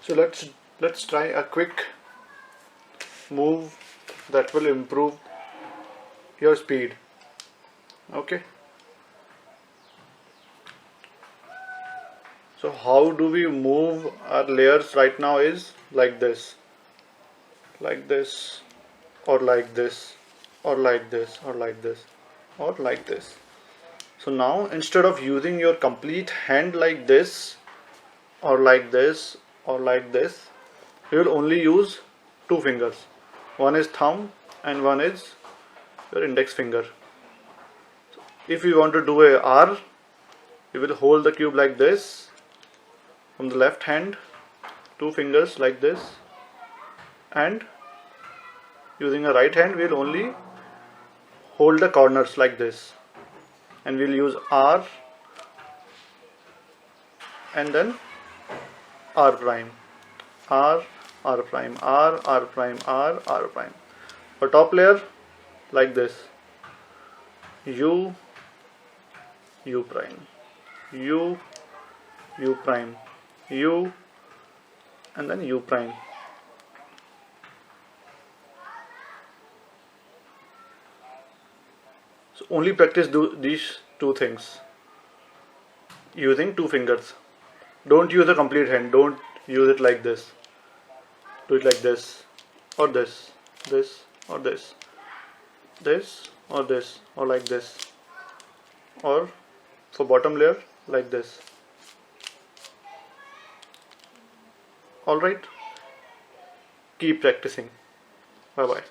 So let's try a quick move that will improve your speed. Okay, so how do we move our layers right now is like this, or like this, or like this, or like this, or like this. So now instead of using your complete hand like this, or like this, or like this, you will only use two fingers. One is thumb and one is your index finger. If you want to do a R, you will hold the cube like this from the left hand, two fingers like this, and using a right hand we will only hold the corners like this, and we'll use R and then R prime, R, R prime, R, R prime, R, R prime. For top layer like this, U, U prime, U, U prime, U, and then U prime. So only practice these two things using two fingers. Don't use a complete hand. Don't use it like this. Do it like this, or this, or this, or this, or like this, or for bottom layer like this. Alright, keep practicing. Bye bye.